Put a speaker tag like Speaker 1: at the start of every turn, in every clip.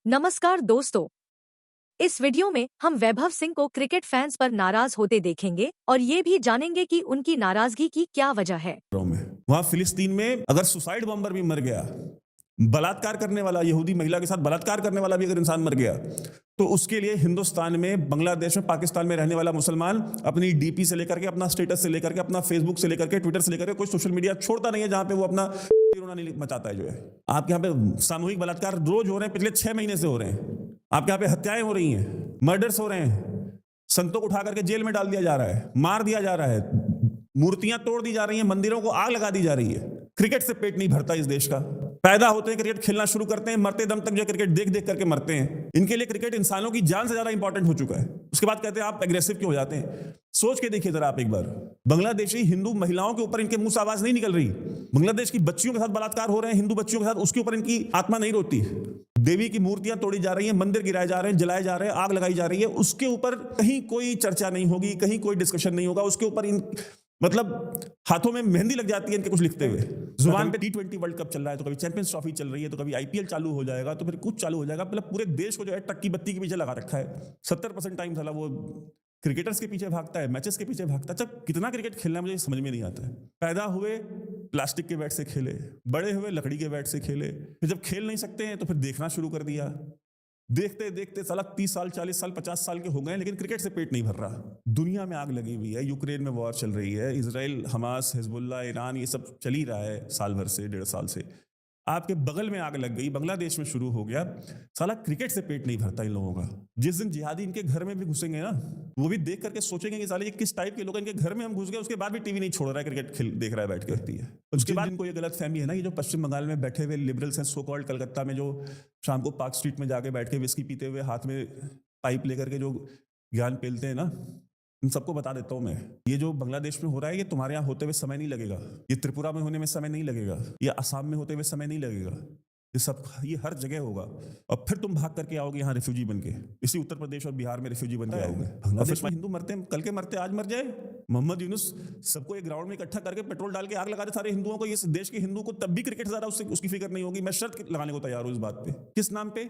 Speaker 1: नमस्कार दोस्तों, इस वीडियो में हम वैभव सिंह को क्रिकेट फैंस पर नाराज होते देखेंगे और ये भी जानेंगे कि उनकी नाराजगी की क्या वजह है।
Speaker 2: वहां फिलिस्तीन में अगर सुसाइड बॉम्बर भी मर गया, बलात्कार करने वाला यहूदी महिला के साथ बलात्कार करने वाला भी अगर इंसान मर गया, तो उसके लिए हिंदुस्तान में, बांग्लादेश में, पाकिस्तान में रहने वाला मुसलमान अपनी डीपी से लेकर के, अपना स्टेटस से लेकर के, अपना फेसबुक से लेकर के, ट्विटर से लेकर के, कोई सोशल मीडिया छोड़ता नहीं है जहां पे वो अपना रोना नहीं मचाता है। जो है आपके यहाँ पे सामूहिक बलात्कार रोज हो रहे हैं, पिछले 6 महीने से हो रहे हैं। आपके यहाँ पे हत्याएं हो रही हैं, मर्डर्स हो रहे हैं, संतों को उठा करके जेल में डाल दिया जा रहा है, मार दिया जा रहा है, मूर्तियां तोड़ दी जा रही हैं, मंदिरों को आग लगा दी जा रही है। क्रिकेट से पेट नहीं भरता इस देश का। पैदा होते हैं क्रिकेट खेलना शुरू करते हैं, मरते दम तक जो क्रिकेट देख देख करके मरते हैं। इनके लिए क्रिकेट इंसानों की जान से ज्यादा इंपॉर्टेंट हो चुका है। उसके बाद कहते हैं आप एग्रेसिव क्यों हो जाते हैं। सोच के देखिए जरा आप एक बार, बांग्लादेशी हिंदू महिलाओं के ऊपर इनके मुंह से आवाज नहीं निकल रही। बांग्लादेश की बच्चियों के साथ बलात्कार हो रहे हैं, हिंदू बच्चियों के साथ, उसके ऊपर इनकी आत्मा नहीं रोती। देवी की मूर्तियां तोड़ी जा रही हैं, मंदिर गिराए जा रहे हैं, जलाए जा रहे हैं, आग लगाई जा रही है, उसके ऊपर कहीं कोई चर्चा नहीं होगी, कहीं कोई डिस्कशन नहीं होगा। उसके ऊपर मतलब हाथों में मेहंदी लग जाती है इनके कुछ लिखते हुए। जुबान पे T20 वर्ल्ड कप चल रहा है, तो कभी चैंपियंस ट्रॉफी चल रही है, तो कभी IPL चालू हो जाएगा, तो फिर कुछ चालू हो जाएगा। मतलब पूरे देश को जो है टक्की बत्ती के पीछे लगा रखा है। 70% टाइम साला वो क्रिकेटर्स के पीछे भागता है, मैचेस के पीछे भागता है। जब कितना क्रिकेट खेलना है मुझे समझ में नहीं आता है। पैदा हुए प्लास्टिक के बैट से खेले, बड़े हुए लकड़ी के बैट से खेले, फिर जब खेल नहीं सकते हैं तो फिर देखना शुरू कर दिया। देखते देखते साला 30 साल, 40 साल, 50 साल के हो गए, लेकिन क्रिकेट से पेट नहीं भर रहा। दुनिया में आग लगी हुई है, यूक्रेन में वॉर चल रही है, इजराइल, हमास, हिजबुल्लाह, ईरान, ये सब चल ही रहा है साल भर से, 1.5 साल से। आपके बगल में आग लग गई, बांग्लादेश में शुरू हो गया। साला क्रिकेट से पेट नहीं भरता इन लोगों का। जिस दिन जिहादी इनके घर में भी घुसेंगे ना, वो भी देख करके सोचेंगे कि साले ये किस टाइप के लोग हैं। इनके घर में हम घुस गए, उसके बाद भी टीवी नहीं छोड़ रहा है, क्रिकेट खेल देख रहा है बैठ के। उसके बाद इनको ये गलत फहमी है ना, ये जो पश्चिम बंगाल में बैठे हुए लिबरल्स हैं, सो कॉल्ड, कलकत्ता में जो शाम को पार्क स्ट्रीट में जाके बैठ के विस्की पीते हुए, हाथ में पाइप लेकर के जो ज्ञान पेलते हैं ना, इन सबको बता देता हूं मैं, ये जो बांग्लादेश में हो रहा है, ये तुम्हारे यहाँ होते हुए समय नहीं लगेगा, ये त्रिपुरा में होने में समय नहीं लगेगा, ये असम में होते हुए समय नहीं लगेगा। ये हर जगह होगा। और फिर तुम भाग करके आओगे यहाँ रिफ्यूजी बन के, इसी उत्तर प्रदेश और बिहार में रिफ्यूजी बन के आओगे। बांग्लादेश में हिंदू मरते हैं, कल के मरते आज मर जाए। मोहम्मद यूनुस सबको एक ग्राउंड में इकट्ठा करके पेट्रोल डाल के आग लगा दे सारे हिंदुओं को, इस देश के हिंदू को, तब भी क्रिकेट से ज्यादा उसकी फिक्र नहीं होगी। मैं शर्त लगाने को तैयार हूं इस बात पे। किस नाम पे?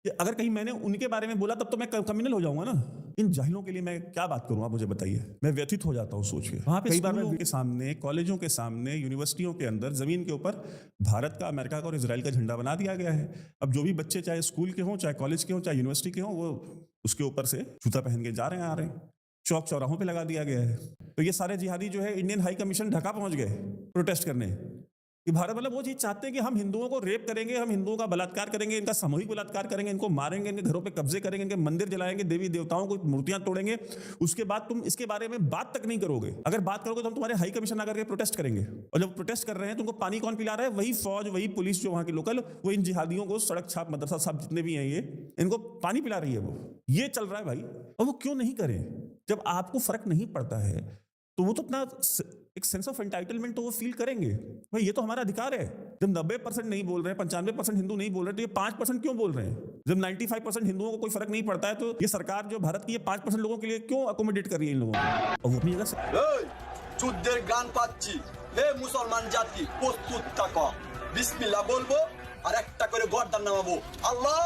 Speaker 2: कि अगर कहीं मैंने उनके बारे में बोला तब तो मैं क्रिमिनल हो जाऊंगा ना। इन जाहिलों के लिए मैं क्या बात करूं, आप मुझे बताइए। मैं व्यथित हो जाता हूं सोच के। वहां पे कई बार मैं के सामने, कॉलेजों के सामने, यूनिवर्सिटियों के अंदर जमीन के ऊपर भारत का, अमेरिका का और इजराइल का झंडा बना दिया गया है। अब जो भी बच्चे, चाहे स्कूल के हों, चाहे कॉलेज के हों, चाहे यूनिवर्सिटी के हों, वो उसके ऊपर से जूता पहन के जा रहे हैं, आ रहे हैं। चौक चौराहों पे लगा दिया गया है। तो ये सारे जिहादी जो है इंडियन हाई कमीशन ढाका पहुंच गए प्रोटेस्ट करने कि भारत मतलब वो चीज चाहते हैं कि हम हिंदुओं को रेप करेंगे, हम हिंदुओं का बलात्कार करेंगे, इनका सामूहिक बलात्कार करेंगे, इनको मारेंगे, इनके घरों पे कब्जे करेंगे, इनके मंदिर जलाएंगे, देवी देवताओं को मूर्तियां तोड़ेंगे। उसके बाद तुम इसके बारे में बात तक नहीं करोगे। अगर बात करोगे तो हम तुम्हारे हाई कमीशन आकर के प्रोटेस्ट करेंगे। और जब प्रोटेस्ट कर रहे हैं, तुमको पानी कौन पिला रहा है? वही फौज, वही पुलिस जो वहां की लोकल, वो इन जिहादियों को, सड़क छाप, मदरसा साहब जितने भी हैं, ये इनको पानी पिला रही है। ये चल रहा है भाई। और वो क्यों नहीं करें? जब आपको फर्क नहीं पड़ता है तो वो तो अपना एक सेंस ऑफ एंटाइटलमेंट तो वो फील करेंगे। भाई ये तो हमारा अधिकार है। जब 90% नहीं बोल रहे हैं, 95% हिंदू नहीं बोल रहे, तो ये 5% क्यों बोल रहे हैं? जब 95% हिंदुओं को कोई फर्क नहीं पड़ता है, तो ये सरकार जो भारत की, ये 5% लोगों के लिए क्यों अकोमोडेट कर रही है इन लोगों को? और वो अपनी जगह से
Speaker 3: যুদ্ধের গান পাচ্ছি, হে মুসলমান জাতি প্রস্তুত থাকো, বিসমিল্লাহ বলবো আর একটা করে গর্দান নামাবো। আল্লাহ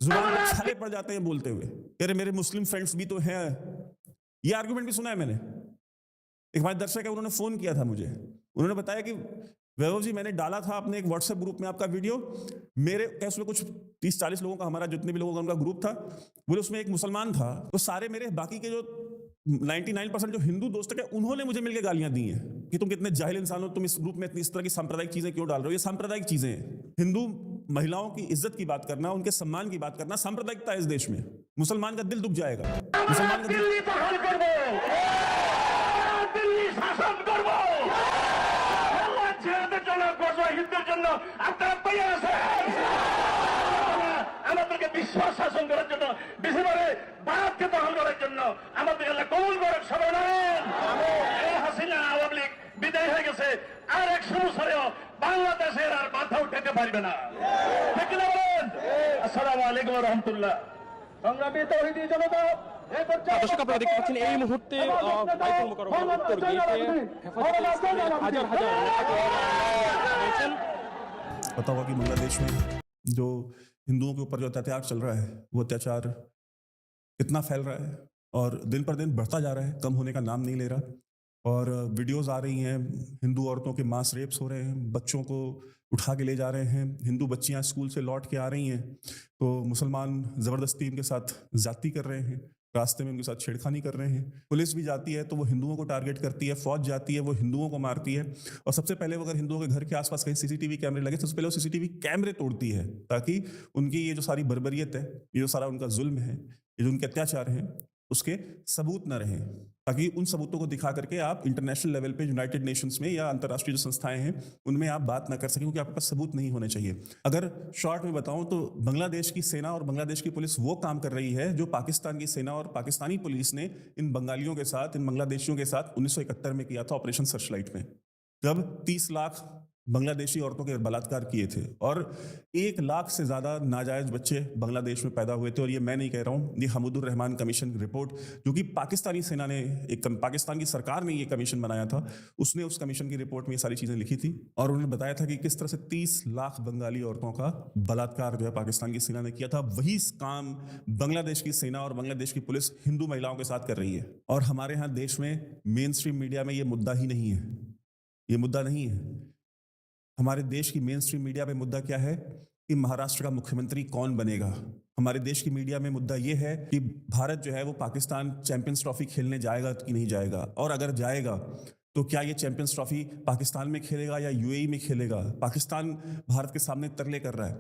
Speaker 2: जुबान में छाले पड़ जाते हैं बोलते हुए। अरे मेरे मुस्लिम फ्रेंड्स भी तो हैं। ये आर्गुमेंट भी सुना है मैंने। एक हमारे दर्शक है, उन्होंने फोन किया था मुझे, उन्होंने बताया कि वैभव जी, मैंने डाला था अपने एक व्हाट्सएप ग्रुप में आपका वीडियो, मेरे उसमें कुछ 30-40 लोगों का, हमारा जितने भी लोगों का उनका ग्रुप था, बोले उसमें एक मुसलमान था, तो सारे मेरे बाकी के जो 99% जो हिंदू दोस्त है, उन्होंने मुझे मिलकर गालियां दी हैं कि तुम कितने जाहिल इंसान हो, तुम इस ग्रुप में इस तरह की सांप्रदायिक चीजें क्यों डाल रहे हो। ये सांप्रदायिक चीजें हैं। हिंदू महिलाओं की इज्जत की बात करना, उनके सम्मान की बात करना सांप्रदायिकता है इस देश में। मुसलमान का दिल दुख जाएगा। मुसलमान का दिल
Speaker 4: বিশ্বাস শাসন করার জন্য, বিশেষভাবে ভারতকে দখল করার জন্য আমাদের আল্লাহ কবুল করুক। সবাই হাসিনা আওয়ামী লীগ বিদায় হয়ে গেছে, আর 100 বছরেও বাংলাদেশের আর মাথা উঠাতে পারবে না। ঠিক না বলেন? আসসালামু আলাইকুম ওয়া রাহমাতুল্লাহ। সংগ্রামী তাওহীদি জনতা,
Speaker 5: দর্শক আপনারা দেখতে পাচ্ছেন এই মুহূর্তে বাইতুল মুকাররমের উত্তর গেটে হেফাজতে ইসলামের হাজার হাজার রয়েছেন।
Speaker 2: पता होगा कि बांग्लादेश में जो हिंदुओं के ऊपर जो अत्याचार चल रहा है वो अत्याचार कितना फैल रहा है और दिन पर दिन बढ़ता जा रहा है, कम होने का नाम नहीं ले रहा। और वीडियोस आ रही हैं, हिंदू औरतों के मास रेप्स हो रहे हैं, बच्चों को उठा के ले जा रहे हैं, हिंदू बच्चियां स्कूल से लौट के आ रही हैं तो मुसलमान ज़बरदस्ती इनके साथ ज़्यादती कर रहे हैं, रास्ते में उनके साथ छेड़खानी कर रहे हैं। पुलिस भी जाती है तो वो हिंदुओं को टारगेट करती है, फौज जाती है वो हिंदुओं को मारती है। और सबसे पहले वो अगर हिंदुओं के घर के आसपास कहीं सीसीटीवी कैमरे लगे सबसे पहले वो सीसीटीवी कैमरे तोड़ती है ताकि उनकी ये जो सारी बर्बरियत है, ये जो सारा उनका जुल्म है, ये जो उनके अत्याचार हैं उसके सबूत न रहें, ताकि उन सबूतों को दिखा करके आप इंटरनेशनल लेवल पे यूनाइटेड नेशंस में या अंतर्राष्ट्रीय जो संस्थाएं हैं उनमें आप बात ना कर सकें क्योंकि आपके पास सबूत नहीं होने चाहिए। अगर शॉर्ट में बताऊं तो बांग्लादेश की सेना और बांग्लादेश की पुलिस वो काम कर रही है जो पाकिस्तान की सेना और पाकिस्तानी पुलिस ने इन बंगालियों के साथ, इन बांग्लादेशियों के साथ 1971 में किया था ऑपरेशन सर्चलाइट में, जब 30 लाख बांग्लादेशी औरतों के बलात्कार किए थे और 1 लाख से ज़्यादा नाजायज़ बच्चे बांग्लादेश में पैदा हुए थे। और ये मैं नहीं कह रहा हूँ, ये हमीदुर रहमान कमीशन की रिपोर्ट जो कि पाकिस्तानी सेना ने पाकिस्तान की सरकार ने ये कमीशन बनाया था, उसने उस कमीशन की रिपोर्ट में ये सारी चीज़ें लिखी थी और उन्होंने बताया था कि किस तरह से 30 लाख बंगाली औरतों का बलात्कार जो है पाकिस्तान की सेना ने किया था। वही काम बांग्लादेश की सेना और बांग्लादेश की पुलिस हिंदू महिलाओं के साथ कर रही है। और हमारे यहाँ देश में मेन स्ट्रीम मीडिया में ये मुद्दा ही नहीं है, ये मुद्दा नहीं है। हमारे देश की मेन स्ट्रीम मीडिया पे मुद्दा क्या है कि महाराष्ट्र का मुख्यमंत्री कौन बनेगा। हमारे देश की मीडिया में मुद्दा ये है कि भारत जो है वो पाकिस्तान चैंपियंस ट्रॉफी खेलने जाएगा कि नहीं जाएगा, और अगर जाएगा तो क्या ये चैंपियंस ट्रॉफी पाकिस्तान में खेलेगा या यूएई में खेलेगा। पाकिस्तान भारत के सामने तरले कर रहा है।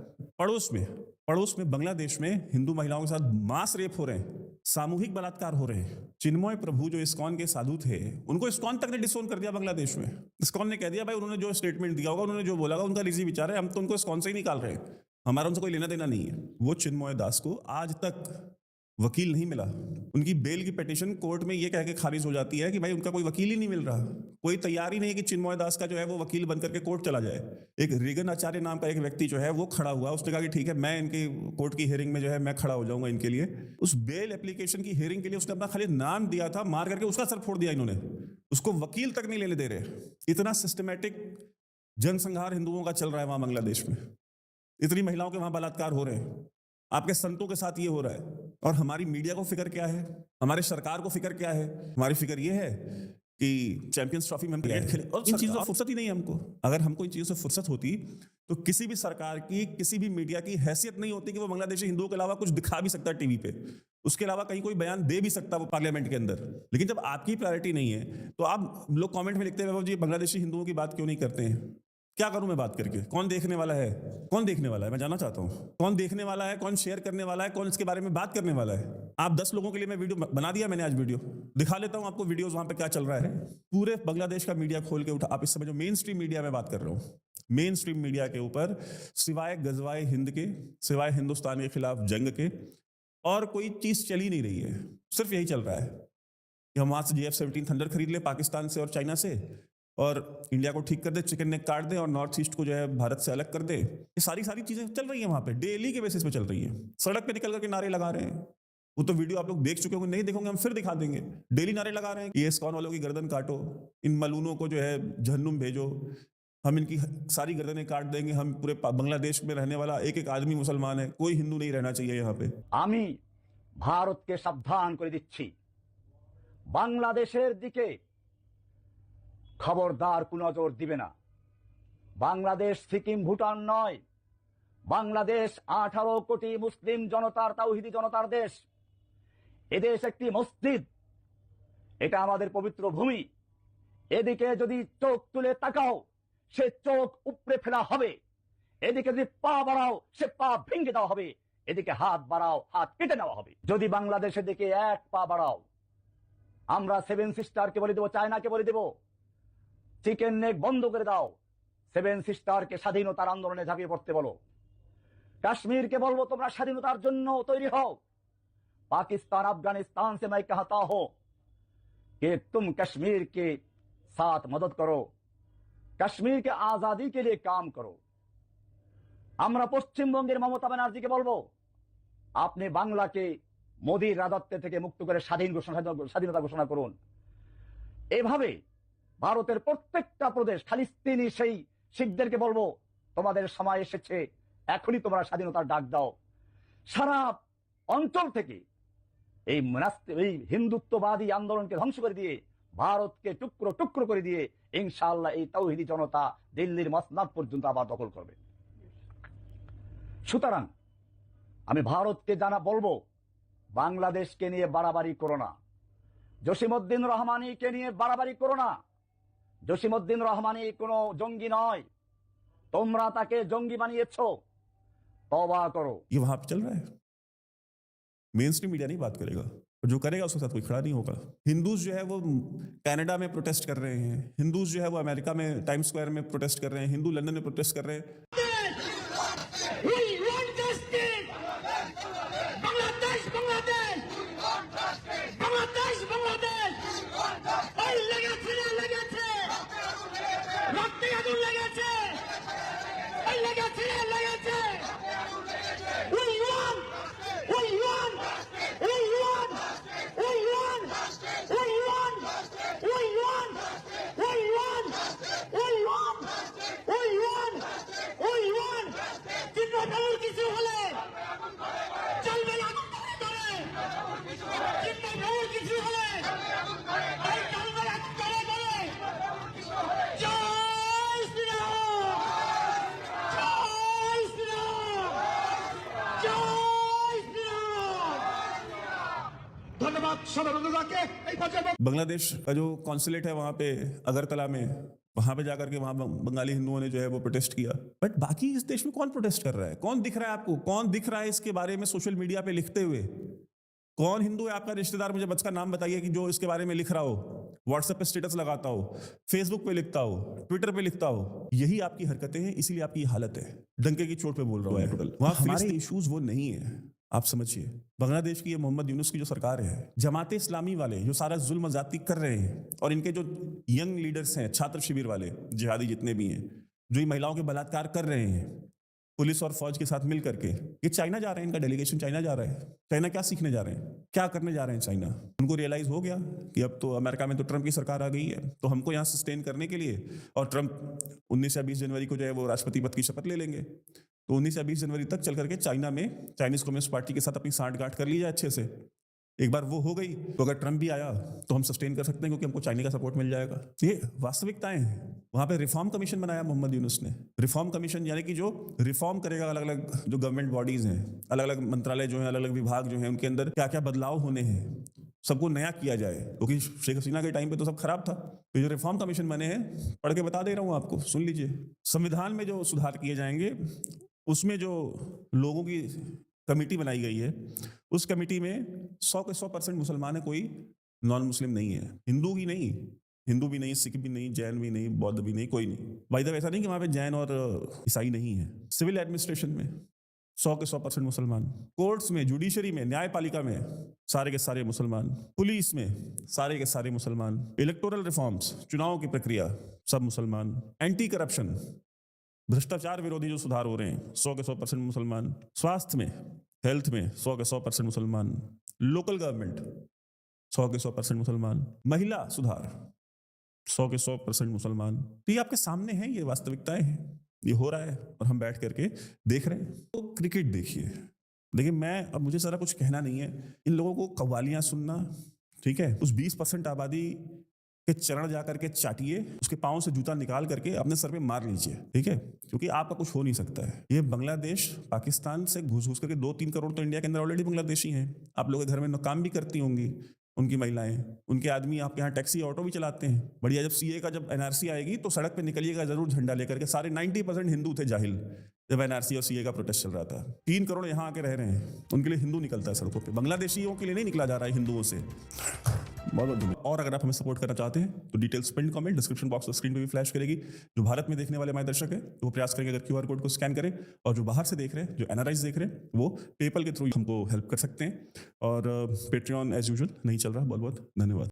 Speaker 2: पड़ोस में बांग्लादेश में हिंदू महिलाओं के साथ मास रेप हो रहे हैं, सामूहिक बलात्कार हो रहे हैं। चिन्मय प्रभु जो इस्कॉन के साधु थे उनको इस्कॉन तक ने डिसोन कर दिया बांग्लादेश में। इस्कॉन ने कह दिया भाई उन्होंने जो स्टेटमेंट दिया होगा, उन्होंने जो बोला होगा उनका निजी विचार है, हम तो उनको इस्कॉन से ही निकाल रहे हैं, हमारा उनसे कोई लेना देना नहीं है। वो चिन्मय दास को आज तक वकील नहीं मिला। उनकी बेल की पिटीशन कोर्ट में ये कह के खारिज हो जाती है कि भाई उनका कोई वकील ही नहीं मिल रहा, कोई तैयारी नहीं है कि चिन्मय दास का जो है वो वकील बन करके कोर्ट चला जाए। एक रिगन आचार्य नाम का एक व्यक्ति जो है वो खड़ा हुआ, उसने कहा कि ठीक है मैं इनकी कोर्ट की हियरिंग में जो है मैं खड़ा हो जाऊंगा इनके लिए। उस बेल एप्लीकेशन की हियरिंग के लिए उसने अपना खाली नाम दिया था, मार करके उसका सर फोड़ दिया इन्होंने, उसको वकील तक नहीं लेने दे रहे। इतना सिस्टमैटिक जनसंहार हिंदुओं का चल रहा है वहां बांग्लादेश में, इतनी महिलाओं के वहां बलात्कार हो रहे हैं, आपके संतों के साथ ये हो रहा है। और हमारी मीडिया को फिक्र क्या है, हमारे सरकार को फिक्र क्या है? हमारी फिक्र ये है कि चैंपियंस ट्रॉफी में हम क्रिकेट खेलें, और इन चीजों से फुर्सत ही नहीं है हमको। अगर हमको इन चीजों से फुर्सत होती तो किसी भी सरकार की, किसी भी मीडिया की हैसियत नहीं होती कि वो बांग्लादेशी हिंदुओं के अलावा कुछ दिखा भी सकता है टीवी पे, उसके अलावा कहीं कोई बयान दे भी सकता है वो पार्लियामेंट के अंदर। लेकिन जब आपकी प्रायोरिटी नहीं है तो आप लोग कमेंट में लिखते हैं जी बांग्लादेशी हिंदुओं की बात क्यों नहीं करते हैं। क्या करूं मैं बात करके? कौन देखने वाला है? कौन देखने वाला है? मैं जानना चाहता हूं कौन देखने वाला है, कौन शेयर करने वाला है, कौन इसके बारे में बात करने वाला है। आप 10 लोगों के लिए मैं वीडियो बना दिया, मैंने आज वीडियो दिखा लेता हूं आपको, वीडियोस वहां पे क्या चल रहा है। पूरे बांग्लादेश का मीडिया खोल के उठा, आप इस समय जो मेन स्ट्रीम मीडिया में बात कर रहा हूं, मेन स्ट्रीम मीडिया के ऊपर सिवाय गजवाए हिंद के, सिवाय हिंदुस्तान के खिलाफ जंग के और कोई चीज चल ही नहीं रही है। सिर्फ यही चल रहा है कि हम वहां से JF-17 थंडर खरीद ले पाकिस्तान से और चाइना से, और इंडिया को ठीक कर दे, चिकन नेक काट दे, और नॉर्थ ईस्ट को जो है भारत से अलग कर दे। ये सारी चीजें चल रही हैं वहां पे, डेली के बेसिस पे चल रही है। सड़क पे निकल करके नारे लगा रहे हैं, वो तो वीडियो आप लोग देख चुके होंगे, नहीं देखोगे हम फिर दिखा देंगे। डेली नारे लगा रहे हैं ये इस्कॉन वालों की गर्दन काटो, इन मलूनों को जो है जहन्नुम भेजो, हम इनकी सारी गर्दनें काट देंगे, हम पूरे बांग्लादेश में रहने वाला एक एक आदमी मुसलमान है, कोई हिंदू नहीं रहना चाहिए यहाँ पे।
Speaker 6: আমি ভারতকে সাবধান করে দিচ্ছি, বাংলাদেশের দিকে খবরদার কোন নজর দিবে না। বাংলাদেশ সিকিম ভুটান নয়, বাংলাদেশ 18 কোটি মুসলিম জনতার, তাওহিদি জনতার দেশ। এদেশ একটি মসজিদ, এটা আমাদের পবিত্র ভূমি। এদিকে যদি চোখ তুলে তাকাও সে চোখ উপড়ে ফেলা হবে, এদিকে যদি পা বাড়াও সে পা ভেঙে দেওয়া হবে, এদিকে হাত বাড়াও হাত কেটে নেওয়া হবে। যদি বাংলাদেশের দিকে এক পা বাড়াও আমরা 7 সিস্টারকে বলে দেবো, চায়নাকে বলে দেবো চিকেন নেক বন্ধ করে দাও, 7 সিস্টারকে স্বাধীনতার আন্দোলনে ঝাঁপিয়ে পড়তে বলো। কাশ্মীরকে বলবো তোমরা স্বাধীনতার জন্য তৈরি হও। पाकिस्तान अफगानिस्तान से मैं कहता हूं कि तुम कश्मीर के साथ मदद करो, कश्मीर के आजादी के लिए काम करो। আমরা পশ্চিমবঙ্গের মমতা ব্যানার্জিকে বলবো আপনি বাংলাকে মোদির রাজত্ব থেকে মুক্ত করে স্বাধীনতা ঘোষণা করুন। এভাবে ভারতের প্রত্যেকটা প্রদেশ, খালিস্তিনি সেই শিখদেরকে বলবো, তোমাদের সময় এসেছে, এখনই তোমরা স্বাধীনতার ডাক দাও। সারা অঞ্চল থেকে এই হিন্দুত্ববাদী আন্দোলনকে ধ্বংস করে দিয়ে, ভারতকে টুকরো টুকরো করে দিয়ে ইনশাআল্লাহ এই তাওহীদি জনতা দিল্লির মসনদ পর্যন্ত আবার দখল করবে। সুতরাং আমি ভারতকে বলবো, বাংলাদেশকে নিয়ে বাড়াবাড়ি করো না, জসিমউদ্দিন রহমানীকে নিয়ে বাড়াবাড়ি করো না। জসিমউদ্দিন রহমানী কোনো জঙ্গি নয়, তোমরা তাকে জঙ্গি বানিয়েছো, তওবা करो।
Speaker 2: ये वहां पे चल रहा है, मेन स्ट्रीम मीडिया नहीं बात करेगा, और जो करेगा उसके साथ कोई खड़ा नहीं होगा। हिंदूज जो है वो कनाडा में प्रोटेस्ट कर रहे हैं, हिंदूज जो है वो अमेरिका में टाइम स्क्वायर में प्रोटेस्ट कर रहे हैं, हिंदू लंदन में प्रोटेस्ट कर रहे हैं। बांग्लादेश का जो कॉन्सुलेट है वहां पे अगरतला में, वहां पे जाकर के वहां बंगाली हिंदुओं ने जो है वो प्रोटेस्ट किया। बट बाकी इस देश में कौन प्रोटेस्ट कर रहा है? कौन दिख रहा है आपको? कौन दिख रहा है इसके बारे में सोशल मीडिया पे लिखते हुए? कौन हिंदू है आपका रिश्तेदार? मुझे बस का नाम बताइए कि जो इसके बारे में लिख रहा हो, व्हाट्सएप पे स्टेटस लगाता हो, फेसबुक पे लिखता हो, ट्विटर पे लिखता हो। यही आपकी हरकतें हैं, इसीलिए आपकी हालत है। डंके की चोट पे बोल रहा हूं। वहां हमारे इश्यूज वो नहीं है, आप समझिए। बांग्लादेश की ये मोहम्मद यूनुस की जो सरकार है, जमाते इस्लामी वाले जो सारा जुल्म ज्यादती कर रहे हैं, और इनके जो यंग लीडर्स हैं, छात्र शिविर वाले, जिहादी जितने भी हैं, जो ये महिलाओं के बलात्कार कर रहे हैं पुलिस और फौज के साथ मिल करके, ये चाइना जा रहे हैं, इनका डेलीगेशन चाइना जा रहा है। चाइना क्या सीखने जा रहे हैं? क्या करने जा रहे हैं चाइना? उनको रियलाइज हो गया कि अब तो अमेरिका में तो ट्रंप की सरकार आ गई है, तो हमको यहाँ सस्टेन करने के लिए, और ट्रंप 19 या 20 जनवरी को जो है वो राष्ट्रपति पद की शपथ ले लेंगे, तो 19 या 20 जनवरी तक चल करके चाइना में चाइनीज कम्युनिस्ट पार्टी के साथ अपनी सांठगांठ कर ली जाए अच्छे से। एक बार वो हो गई तो अगर ट्रंप भी आया तो हम सस्टेन कर सकते हैं, क्योंकि हमको चाइना का सपोर्ट मिल जाएगा। ये वास्तविकताएं हैं। वहां पे रिफॉर्म कमीशन बनाया मोहम्मद यूनुस ने। रिफॉर्म कमीशन यानी कि जो रिफॉर्म करेगा अलग अलग जो गवर्नमेंट बॉडीज हैं, अलग अलग मंत्रालय जो हैं, अलग अलग विभाग जो हैं, उनके अंदर क्या क्या बदलाव होने हैं, सबको नया किया जाए, क्योंकि शेख हसीना के टाइम पे तो सब खराब था। तो जो रिफॉर्म कमीशन बने हैं, पढ़ के बता दे रहा हूं आपको, सुन लीजिए। संविधान में जो सुधार किए जाएंगे, उसमें जो लोगों की कमेटी बनाई गई है, उस कमेटी में 100 के 100% मुसलमान है, कोई नॉन मुस्लिम नहीं है। हिंदू भी नहीं, हिंदू भी नहीं, सिख भी नहीं, जैन भी नहीं, बौद्ध भी नहीं, कोई नहीं। भाई साहब ऐसा नहीं कि वहां पे जैन और ईसाई नहीं है। सिविल एडमिनिस्ट्रेशन में 100 के 100% मुसलमान, कोर्ट्स में, जुडिशरी में, न्यायपालिका में सारे के सारे मुसलमान, पुलिस में सारे के सारे मुसलमान, इलेक्टोरल रिफॉर्म्स, चुनाव की प्रक्रिया सब मुसलमान, एंटी करप्शन, भ्रष्टाचार विरोधी जो सुधार हो रहे हैं 100 के 100% मुसलमान, स्वास्थ्य में, हेल्थ में 100 के 100% मुसलमान, लोकल गवर्नमेंट 100 के 100% मुसलमान, महिला सुधार 100 के 100% मुसलमान। तो ये आपके सामने है, ये वास्तविकताएं हैं, ये हो रहा है और हम बैठ करके देख रहे हैं। तो क्रिकेट देखिए, देखिए मैं अब मुझे सारा कुछ कहना नहीं है, इन लोगों को कव्वालियां सुनना, ठीक है, उस 20% आबादी के चरण जाकर के चाटिए, उसके पांव से जूता निकाल करके अपने सर पे मार लीजिए, ठीक है, क्योंकि आपका कुछ हो नहीं सकता है। ये बांग्लादेश पाकिस्तान से घुस घुस करके 2-3 करोड़ तो इंडिया के अंदर ऑलरेडी बांग्लादेशी हैं। आप लोग के घर में काम भी करती होंगी उनकी महिलाएं, उनके आदमी आपके यहाँ टैक्सी ऑटो भी चलाते हैं। बढ़िया, जब सीए का जब एनआरसी आएगी तो सड़क पे निकलिएगा जरूर झंडा लेकर के। सारे 90% हिंदू थे जाहिल जब एनआरसी और सीए का प्रोटेस्ट चल रहा था। 3 करोड़ यहाँ आके रह रहे हैं, उनके लिए हिंदू निकलता है सड़कों पे, बांग्लादेशियों के लिए नहीं निकला जा रहा है हिंदुओं से। बहुत बहुत धन्यवाद। और अगर आप हमें सपोर्ट करना चाहते हैं तो details pin comment description box और स्क्रीन पे भी फ्लैश करेगी। जो भारत में देखने वाले हमारे दर्शक हैं तो वो प्रयास करेंगे अगर क्यूआर कोड को स्कैन करें, और जो बाहर से देख रहे हैं, जो एनआरआईज देख रहे हैं, वो पेपल के थ्रू हमको हेल्प कर सकते हैं। और पेट्रियन एज यूजुअल नहीं चल रहा। बहुत बहुत धन्यवाद।